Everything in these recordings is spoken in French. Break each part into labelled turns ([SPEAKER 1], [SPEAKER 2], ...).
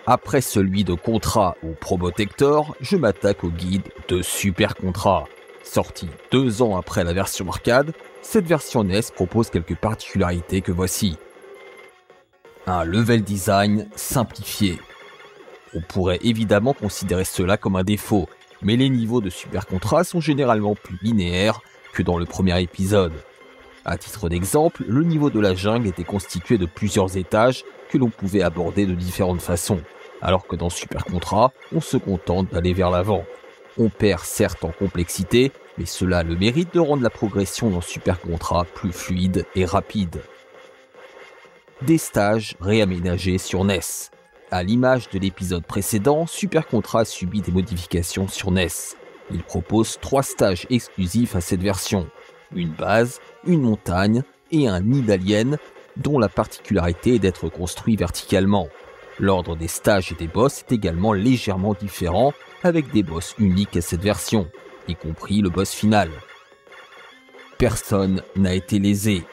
[SPEAKER 1] Après celui de Contra ou Probotector, je m'attaque au guide de Super Contra. Sorti 2 ans après la version arcade, cette version NES propose quelques particularités que voici. Un level design simplifié. On pourrait évidemment considérer cela comme un défaut, mais les niveaux de Super Contra sont généralement plus linéaires que dans le premier épisode. À titre d'exemple, le niveau de la jungle était constitué de plusieurs étages que l'on pouvait aborder de différentes façons, alors que dans Super Contra, on se contente d'aller vers l'avant. On perd certes en complexité, mais cela a le mérite de rendre la progression dans Super Contra plus fluide et rapide. Des stages réaménagés sur NES. À l'image de l'épisode précédent, Super Contra a subi des modifications sur NES. Il propose 3 stages exclusifs à cette version. Une base, une montagne et un nid d'aliens dont la particularité est d'être construit verticalement. L'ordre des stages et des boss est également légèrement différent avec des boss uniques à cette version, y compris le boss final. Personne n'a été lésé.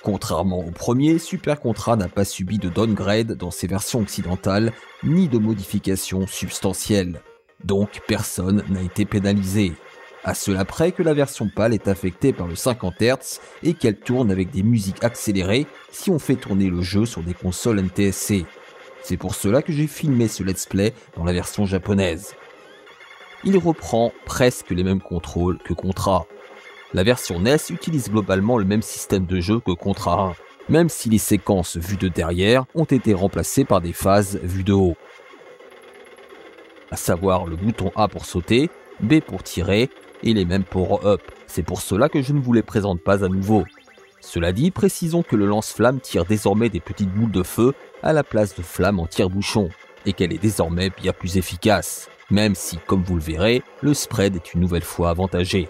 [SPEAKER 1] Contrairement au premier, Super Contra n'a pas subi de downgrade dans ses versions occidentales, ni de modifications substantielles. Donc personne n'a été pénalisé. À cela près que la version PAL est affectée par le 50 Hz et qu'elle tourne avec des musiques accélérées si on fait tourner le jeu sur des consoles NTSC. C'est pour cela que j'ai filmé ce let's play dans la version japonaise. Il reprend presque les mêmes contrôles que Contra. La version NES utilise globalement le même système de jeu que Contra 1, même si les séquences vues de derrière ont été remplacées par des phases vues de haut. À savoir le bouton A pour sauter, B pour tirer et les mêmes power-up. C'est pour cela que je ne vous les présente pas à nouveau. Cela dit, précisons que le lance-flamme tire désormais des petites boules de feu à la place de flammes en tire-bouchon, et qu'elle est désormais bien plus efficace, même si, comme vous le verrez, le spread est une nouvelle fois avantagé.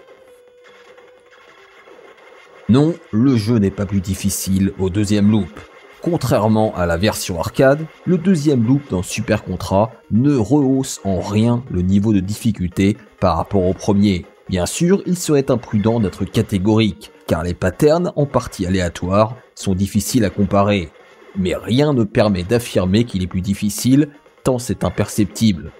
[SPEAKER 1] Non, le jeu n'est pas plus difficile au deuxième loop. Contrairement à la version arcade, le deuxième loop dans Super Contra ne rehausse en rien le niveau de difficulté par rapport au premier. Bien sûr, il serait imprudent d'être catégorique, car les patterns, en partie aléatoires, sont difficiles à comparer. Mais rien ne permet d'affirmer qu'il est plus difficile, tant c'est imperceptible.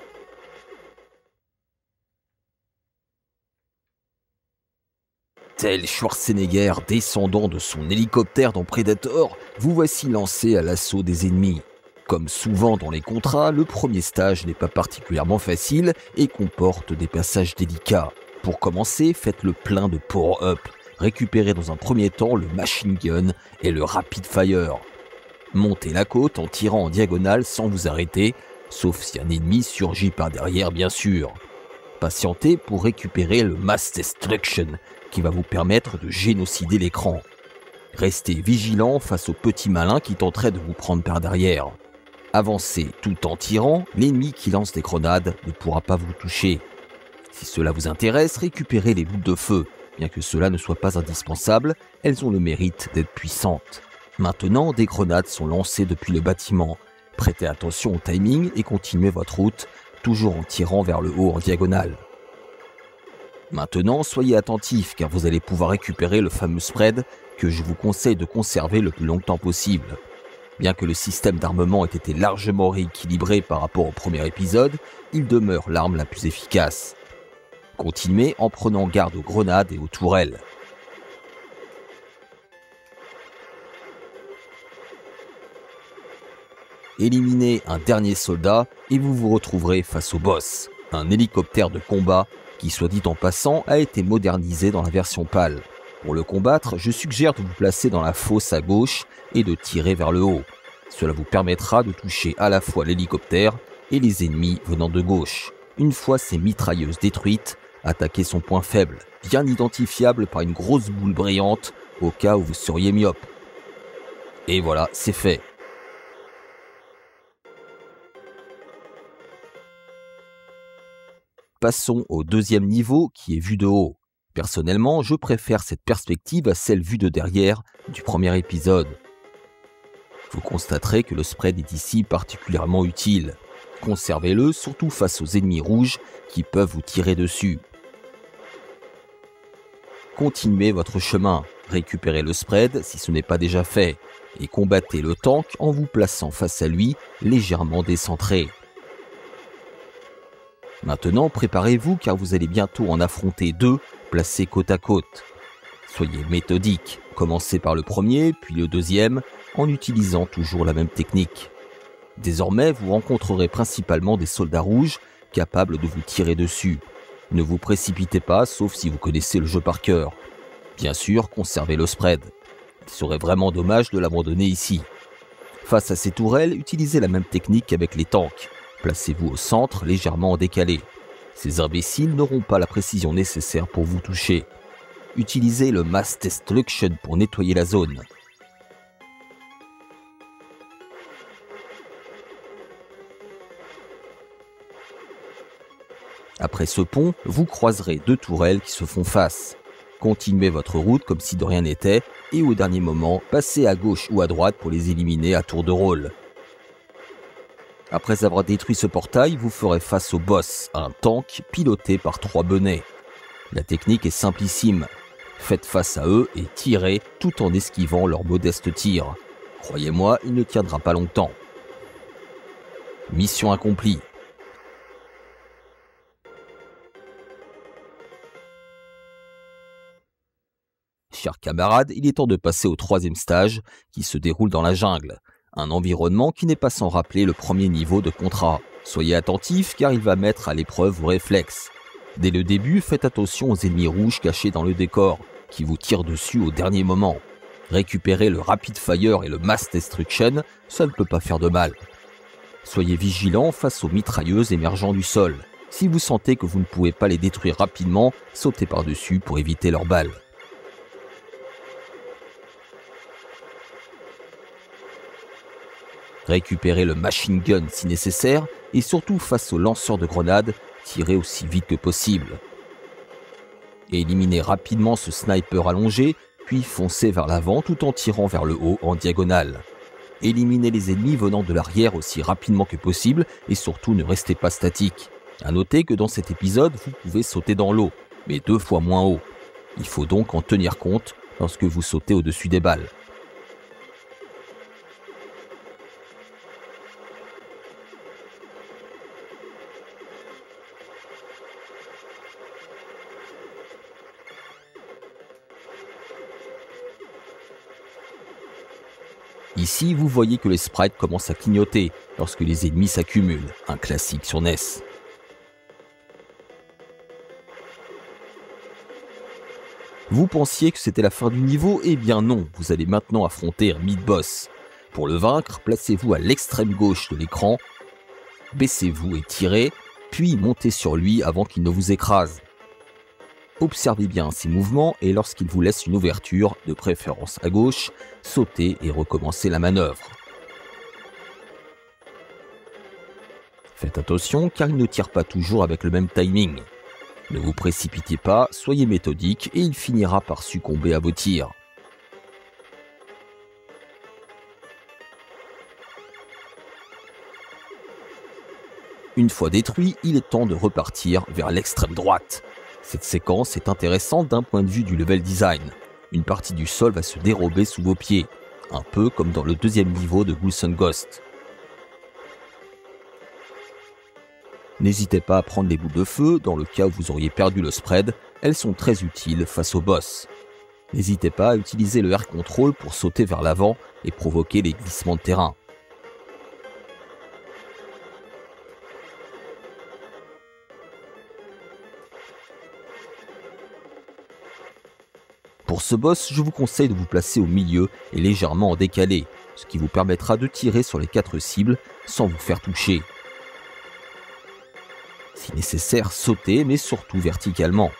[SPEAKER 1] Tel Schwarzenegger descendant de son hélicoptère dans Predator, vous voici lancé à l'assaut des ennemis. Comme souvent dans les contrats, le premier stage n'est pas particulièrement facile et comporte des passages délicats. Pour commencer, faites le plein de power-up. Récupérez dans un premier temps le machine gun et le rapid fire. Montez la côte en tirant en diagonale sans vous arrêter, sauf si un ennemi surgit par derrière bien sûr. Patientez pour récupérer le mass destruction qui va vous permettre de génocider l'écran. Restez vigilant face aux petits malins qui tenteraient de vous prendre par derrière. Avancez tout en tirant, l'ennemi qui lance des grenades ne pourra pas vous toucher. Si cela vous intéresse, récupérez les boules de feu. Bien que cela ne soit pas indispensable, elles ont le mérite d'être puissantes. Maintenant, des grenades sont lancées depuis le bâtiment. Prêtez attention au timing et continuez votre route, toujours en tirant vers le haut en diagonale. Maintenant, soyez attentifs car vous allez pouvoir récupérer le fameux spread que je vous conseille de conserver le plus longtemps possible. Bien que le système d'armement ait été largement rééquilibré par rapport au premier épisode, il demeure l'arme la plus efficace. Continuez en prenant garde aux grenades et aux tourelles. Éliminez un dernier soldat et vous vous retrouverez face au boss, un hélicoptère de combat qui, soit dit en passant, a été modernisé dans la version PAL. Pour le combattre, je suggère de vous placer dans la fosse à gauche et de tirer vers le haut. Cela vous permettra de toucher à la fois l'hélicoptère et les ennemis venant de gauche. Une fois ces mitrailleuses détruites, attaquez son point faible, bien identifiable par une grosse boule brillante au cas où vous seriez myope. Et voilà, c'est fait. Passons au deuxième niveau qui est vu de haut. Personnellement, je préfère cette perspective à celle vue de derrière du premier épisode. Vous constaterez que le spread est ici particulièrement utile. Conservez-le surtout face aux ennemis rouges qui peuvent vous tirer dessus. Continuez votre chemin, récupérez le spread si ce n'est pas déjà fait, et combattez le tank en vous plaçant face à lui, légèrement décentré. Maintenant, préparez-vous car vous allez bientôt en affronter deux, placés côte à côte. Soyez méthodique, commencez par le premier, puis le deuxième, en utilisant toujours la même technique. Désormais, vous rencontrerez principalement des soldats rouges capables de vous tirer dessus. Ne vous précipitez pas, sauf si vous connaissez le jeu par cœur. Bien sûr, conservez le spread. Il serait vraiment dommage de l'abandonner ici. Face à ces tourelles, utilisez la même technique qu'avec les tanks. Placez-vous au centre, légèrement en décalé. Ces imbéciles n'auront pas la précision nécessaire pour vous toucher. Utilisez le Mass Destruction pour nettoyer la zone. Après ce pont, vous croiserez deux tourelles qui se font face. Continuez votre route comme si de rien n'était et au dernier moment, passez à gauche ou à droite pour les éliminer à tour de rôle. Après avoir détruit ce portail, vous ferez face au boss, un tank piloté par 3 benets. La technique est simplissime. Faites face à eux et tirez tout en esquivant leurs modestes tirs. Croyez-moi, il ne tiendra pas longtemps. Mission accomplie. Chers camarades, il est temps de passer au 3e stage qui se déroule dans la jungle. Un environnement qui n'est pas sans rappeler le premier niveau de Contra. Soyez attentifs car il va mettre à l'épreuve vos réflexes. Dès le début, faites attention aux ennemis rouges cachés dans le décor, qui vous tirent dessus au dernier moment. Récupérez le Rapid Fire et le Mass Destruction, ça ne peut pas faire de mal. Soyez vigilants face aux mitrailleuses émergeant du sol. Si vous sentez que vous ne pouvez pas les détruire rapidement, sautez par-dessus pour éviter leurs balles. Récupérez le machine gun si nécessaire et surtout face aux lanceurs de grenades, tirez aussi vite que possible. Éliminez rapidement ce sniper allongé, puis foncez vers l'avant tout en tirant vers le haut en diagonale. Éliminez les ennemis venant de l'arrière aussi rapidement que possible et surtout ne restez pas statique. À noter que dans cet épisode, vous pouvez sauter dans l'eau, mais 2 fois moins haut. Il faut donc en tenir compte lorsque vous sautez au-dessus des balles. Ici, vous voyez que les sprites commencent à clignoter lorsque les ennemis s'accumulent, un classique sur NES. Vous pensiez que c'était la fin du niveau? Eh bien non, vous allez maintenant affronter un mid-boss. Pour le vaincre, placez-vous à l'extrême gauche de l'écran, baissez-vous et tirez, puis montez sur lui avant qu'il ne vous écrase. Observez bien ses mouvements et lorsqu'il vous laisse une ouverture, de préférence à gauche, sautez et recommencez la manœuvre. Faites attention car il ne tire pas toujours avec le même timing. Ne vous précipitez pas, soyez méthodique et il finira par succomber à vos tirs. Une fois détruit, il est temps de repartir vers l'extrême droite. Cette séquence est intéressante d'un point de vue du level design. Une partie du sol va se dérober sous vos pieds, un peu comme dans le 2e niveau de Ghouls 'n Ghosts. N'hésitez pas à prendre des boules de feu, dans le cas où vous auriez perdu le spread, elles sont très utiles face au boss. N'hésitez pas à utiliser le Air Control pour sauter vers l'avant et provoquer les glissements de terrain. Pour ce boss, je vous conseille de vous placer au milieu et légèrement en décalé, ce qui vous permettra de tirer sur les 4 cibles sans vous faire toucher. Si nécessaire, sautez, mais surtout verticalement.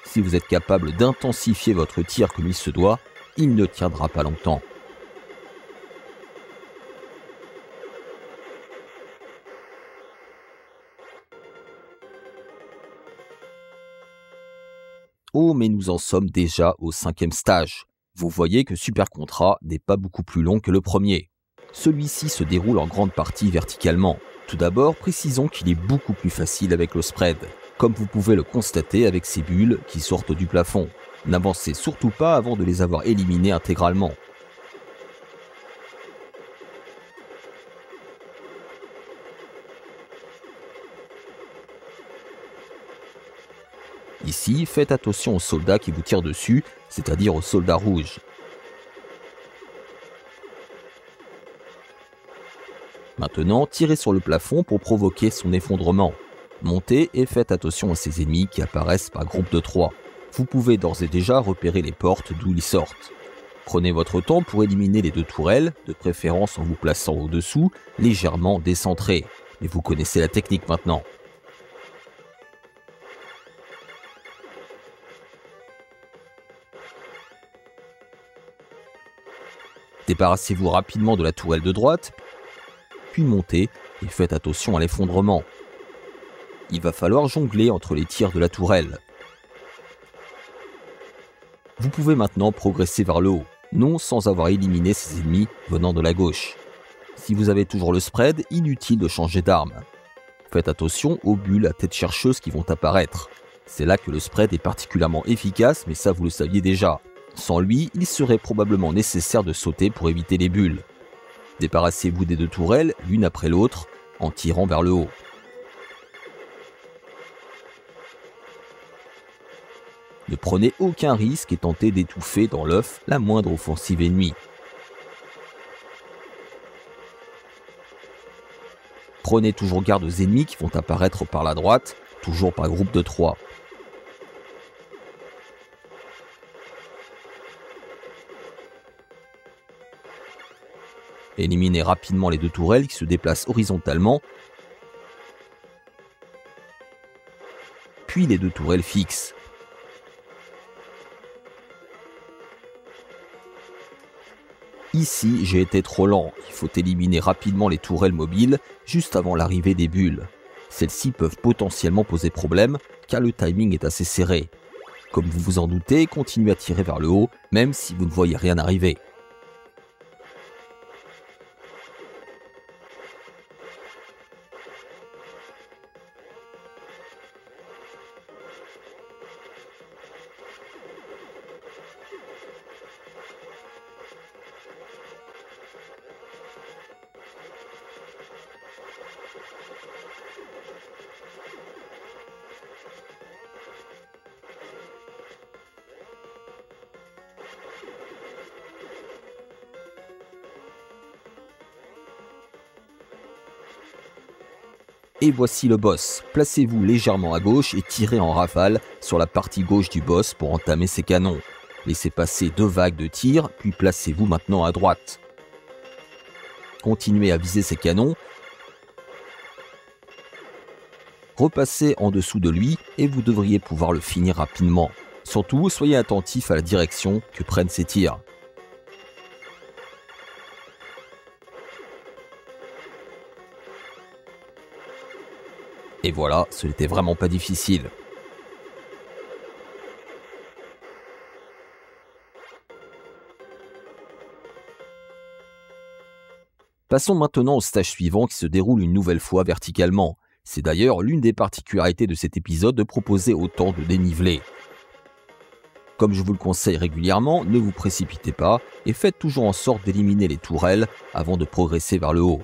[SPEAKER 1] Si vous êtes capable d'intensifier votre tir comme il se doit, il ne tiendra pas longtemps. Oh, mais nous en sommes déjà au 5e stage. Vous voyez que Super Contra n'est pas beaucoup plus long que le premier. Celui-ci se déroule en grande partie verticalement. Tout d'abord, précisons qu'il est beaucoup plus facile avec le spread, comme vous pouvez le constater avec ces bulles qui sortent du plafond. N'avancez surtout pas avant de les avoir éliminés intégralement. Ici, faites attention aux soldats qui vous tirent dessus, c'est-à-dire aux soldats rouges. Maintenant, tirez sur le plafond pour provoquer son effondrement. Montez et faites attention à ces ennemis qui apparaissent par groupe de 3. Vous pouvez d'ores et déjà repérer les portes d'où ils sortent. Prenez votre temps pour éliminer les 2 tourelles, de préférence en vous plaçant au-dessous, légèrement décentré. Mais vous connaissez la technique maintenant. Débarrassez-vous rapidement de la tourelle de droite, puis montez et faites attention à l'effondrement. Il va falloir jongler entre les tirs de la tourelle. Vous pouvez maintenant progresser vers le haut, non sans avoir éliminé ces ennemis venant de la gauche. Si vous avez toujours le spread, inutile de changer d'arme. Faites attention aux bulles à tête chercheuse qui vont apparaître. C'est là que le spread est particulièrement efficace, mais ça vous le saviez déjà. Sans lui, il serait probablement nécessaire de sauter pour éviter les bulles. Débarrassez-vous des 2 tourelles, l'une après l'autre, en tirant vers le haut. Ne prenez aucun risque et tentez d'étouffer dans l'œuf la moindre offensive ennemie. Prenez toujours garde aux ennemis qui vont apparaître par la droite, toujours par groupe de 3. Éliminez rapidement les 2 tourelles qui se déplacent horizontalement, puis les 2 tourelles fixes. Ici, j'ai été trop lent, il faut éliminer rapidement les tourelles mobiles juste avant l'arrivée des bulles. Celles-ci peuvent potentiellement poser problème car le timing est assez serré. Comme vous vous en doutez, continuez à tirer vers le haut même si vous ne voyez rien arriver. Et voici le boss. Placez-vous légèrement à gauche et tirez en rafale sur la partie gauche du boss pour entamer ses canons. Laissez passer 2 vagues de tirs, puis placez-vous maintenant à droite. Continuez à viser ses canons. Repassez en dessous de lui et vous devriez pouvoir le finir rapidement. Surtout, soyez attentif à la direction que prennent ses tirs. Et voilà, ce n'était vraiment pas difficile. Passons maintenant au stage suivant qui se déroule une nouvelle fois verticalement. C'est d'ailleurs l'une des particularités de cet épisode de proposer autant de dénivelé. Comme je vous le conseille régulièrement, ne vous précipitez pas et faites toujours en sorte d'éliminer les tourelles avant de progresser vers le haut.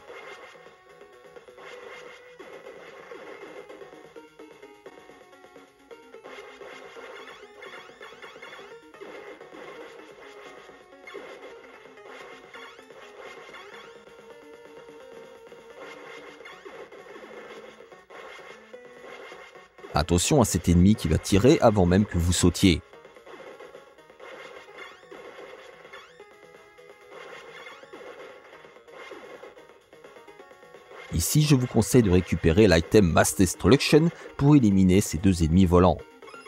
[SPEAKER 1] Attention à cet ennemi qui va tirer avant même que vous sautiez. Ici, je vous conseille de récupérer l'item Mass Destruction pour éliminer ces 2 ennemis volants.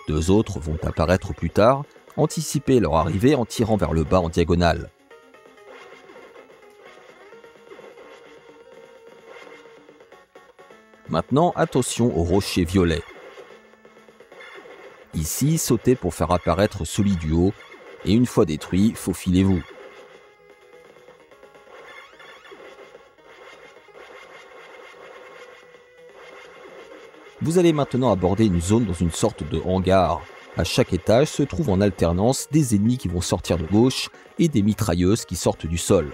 [SPEAKER 1] 2 autres vont apparaître plus tard. Anticipez leur arrivée en tirant vers le bas en diagonale. Maintenant, attention aux rochers violets. Ici, sautez pour faire apparaître celui du haut, et une fois détruit, faufilez-vous. Vous allez maintenant aborder une zone dans une sorte de hangar. À chaque étage se trouvent en alternance des ennemis qui vont sortir de gauche et des mitrailleuses qui sortent du sol.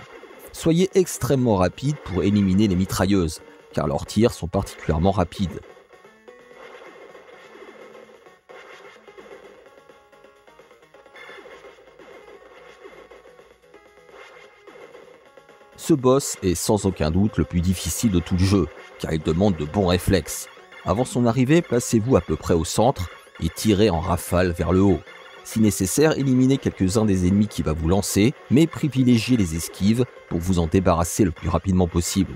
[SPEAKER 1] Soyez extrêmement rapide pour éliminer les mitrailleuses, car leurs tirs sont particulièrement rapides. Ce boss est sans aucun doute le plus difficile de tout le jeu, car il demande de bons réflexes. Avant son arrivée, placez-vous à peu près au centre et tirez en rafale vers le haut. Si nécessaire, éliminez quelques-uns des ennemis qui va vous lancer, mais privilégiez les esquives pour vous en débarrasser le plus rapidement possible.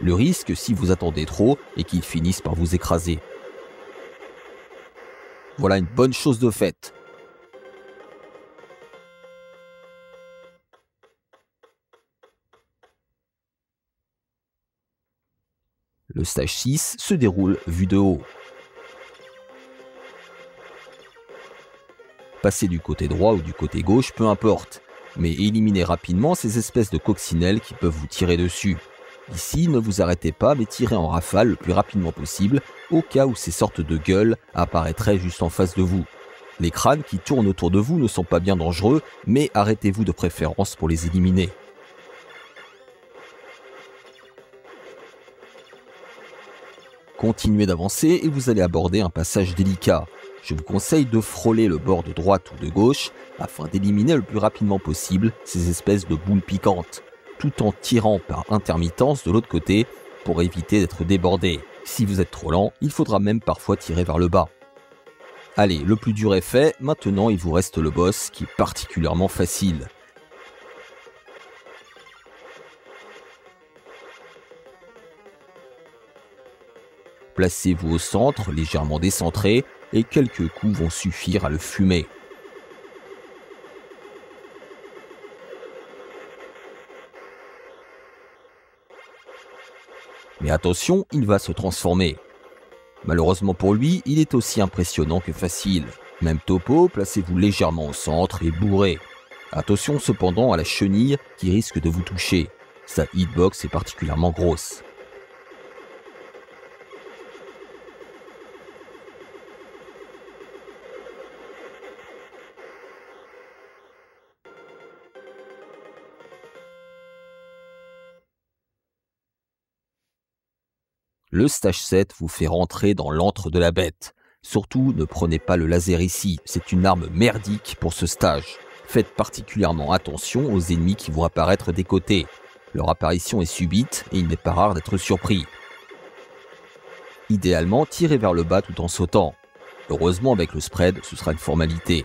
[SPEAKER 1] Le risque, si vous attendez trop, est qu'ils finissent par vous écraser. Voilà une bonne chose de faite. Le stage 6 se déroule vu de haut. Passez du côté droit ou du côté gauche, peu importe, mais éliminez rapidement ces espèces de coccinelles qui peuvent vous tirer dessus. Ici, ne vous arrêtez pas, mais tirez en rafale le plus rapidement possible, au cas où ces sortes de gueules apparaîtraient juste en face de vous. Les crânes qui tournent autour de vous ne sont pas bien dangereux, mais arrêtez-vous de préférence pour les éliminer. Continuez d'avancer et vous allez aborder un passage délicat. Je vous conseille de frôler le bord de droite ou de gauche afin d'éliminer le plus rapidement possible ces espèces de boules piquantes, tout en tirant par intermittence de l'autre côté pour éviter d'être débordé. Si vous êtes trop lent, il faudra même parfois tirer vers le bas. Allez, le plus dur est fait, maintenant il vous reste le boss qui est particulièrement facile. Placez-vous au centre, légèrement décentré, et quelques coups vont suffire à le fumer. Mais attention, il va se transformer. Malheureusement pour lui, il est aussi impressionnant que facile. Même topo, placez-vous légèrement au centre et bourrez. Attention cependant à la chenille qui risque de vous toucher. Sa hitbox est particulièrement grosse. Le stage 7 vous fait rentrer dans l'antre de la bête. Surtout, ne prenez pas le laser ici, c'est une arme merdique pour ce stage. Faites particulièrement attention aux ennemis qui vont apparaître des côtés. Leur apparition est subite et il n'est pas rare d'être surpris. Idéalement, tirez vers le bas tout en sautant. Heureusement, avec le spread, ce sera une formalité.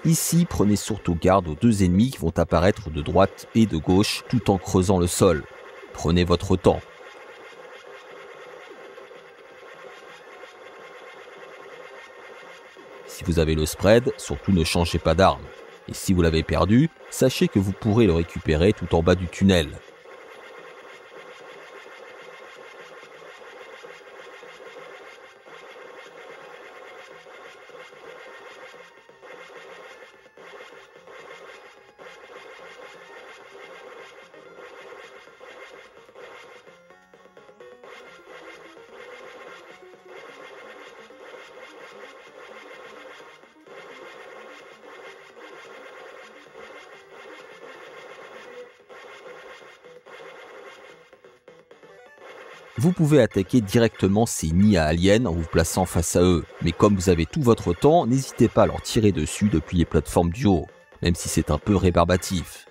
[SPEAKER 1] Ici, prenez surtout garde aux deux ennemis qui vont apparaître de droite et de gauche tout en creusant le sol. Prenez votre temps. Si vous avez le spread, surtout ne changez pas d'arme. Et si vous l'avez perdu, sachez que vous pourrez le récupérer tout en bas du tunnel. Vous pouvez attaquer directement ces nids à aliens en vous plaçant face à eux, mais comme vous avez tout votre temps, n'hésitez pas à leur tirer dessus depuis les plateformes du haut, même si c'est un peu rébarbatif.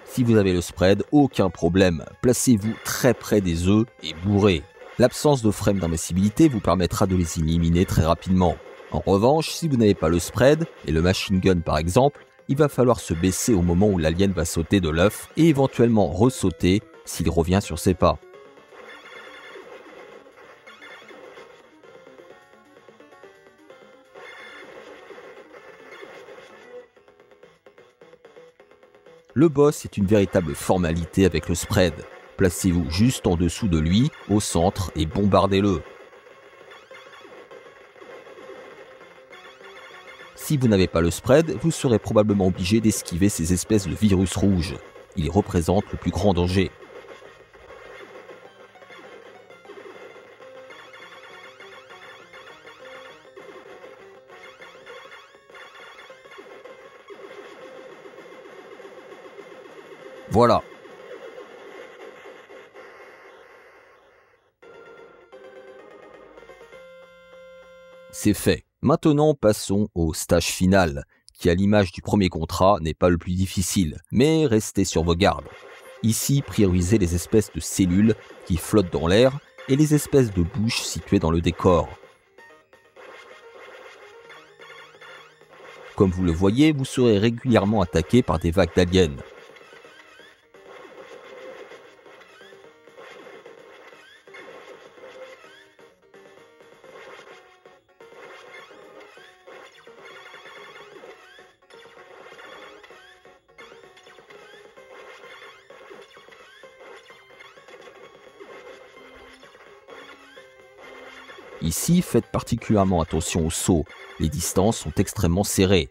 [SPEAKER 1] Si vous avez le spread, aucun problème, placez-vous très près des œufs et bourrez. L'absence de frame d'invincibilité vous permettra de les éliminer très rapidement. En revanche, si vous n'avez pas le spread, et le machine gun par exemple, il va falloir se baisser au moment où l'alien va sauter de l'œuf et éventuellement ressauter s'il revient sur ses pas. Le boss est une véritable formalité avec le spread. Placez-vous juste en dessous de lui, au centre, et bombardez-le. Si vous n'avez pas le spread, vous serez probablement obligé d'esquiver ces espèces de virus rouges. Ils représentent le plus grand danger. Voilà. C'est fait. Maintenant, passons au stage final, qui à l'image du premier contrat n'est pas le plus difficile, mais restez sur vos gardes. Ici, priorisez les espèces de cellules qui flottent dans l'air et les espèces de bouches situées dans le décor. Comme vous le voyez, vous serez régulièrement attaqué par des vagues d'aliens. Ici, faites particulièrement attention aux sauts, les distances sont extrêmement serrées.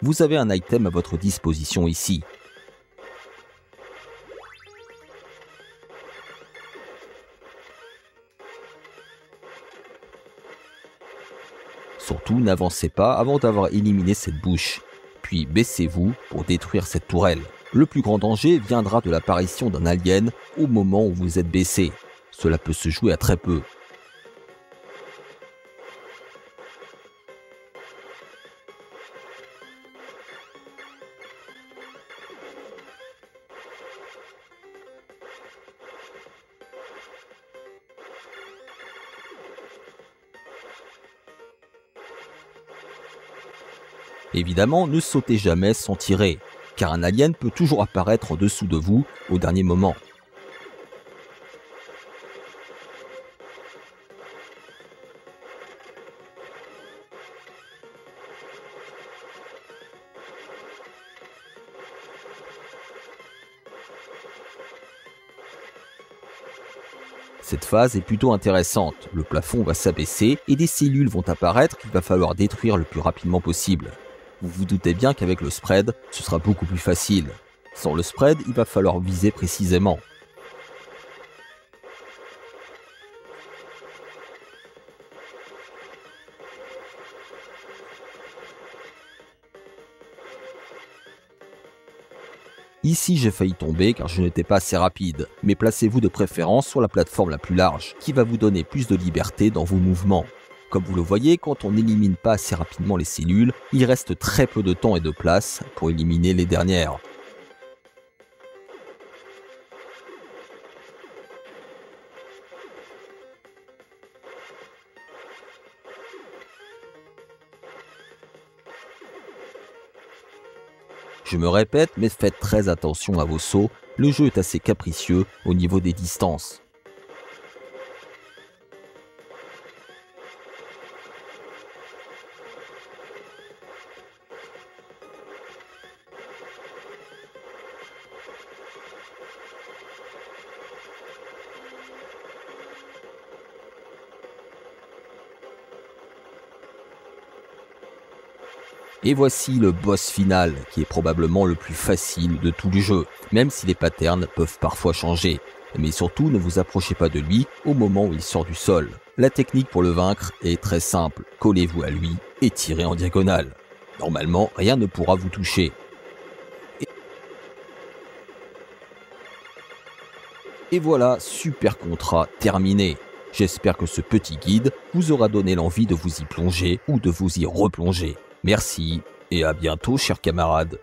[SPEAKER 1] Vous avez un item à votre disposition ici. Surtout, n'avancez pas avant d'avoir éliminé cette bouche. Puis baissez-vous pour détruire cette tourelle. Le plus grand danger viendra de l'apparition d'un alien au moment où vous êtes baissé. Cela peut se jouer à très peu. Évidemment, ne sautez jamais sans tirer, car un alien peut toujours apparaître en dessous de vous au dernier moment. Cette phase est plutôt intéressante, le plafond va s'abaisser et des cellules vont apparaître qu'il va falloir détruire le plus rapidement possible. Vous vous doutez bien qu'avec le spread, ce sera beaucoup plus facile. Sans le spread, il va falloir viser précisément. Ici, j'ai failli tomber car je n'étais pas assez rapide, mais placez-vous de préférence sur la plateforme la plus large, qui va vous donner plus de liberté dans vos mouvements. Comme vous le voyez, quand on n'élimine pas assez rapidement les cellules, il reste très peu de temps et de place pour éliminer les dernières. Je me répète, mais faites très attention à vos sauts, le jeu est assez capricieux au niveau des distances. Et voici le boss final, qui est probablement le plus facile de tout le jeu, même si les patterns peuvent parfois changer. Mais surtout, ne vous approchez pas de lui au moment où il sort du sol. La technique pour le vaincre est très simple, collez-vous à lui et tirez en diagonale. Normalement, rien ne pourra vous toucher. Et voilà, super contrat terminé. J'espère que ce petit guide vous aura donné l'envie de vous y plonger ou de vous y replonger. Merci et à bientôt, chers camarades.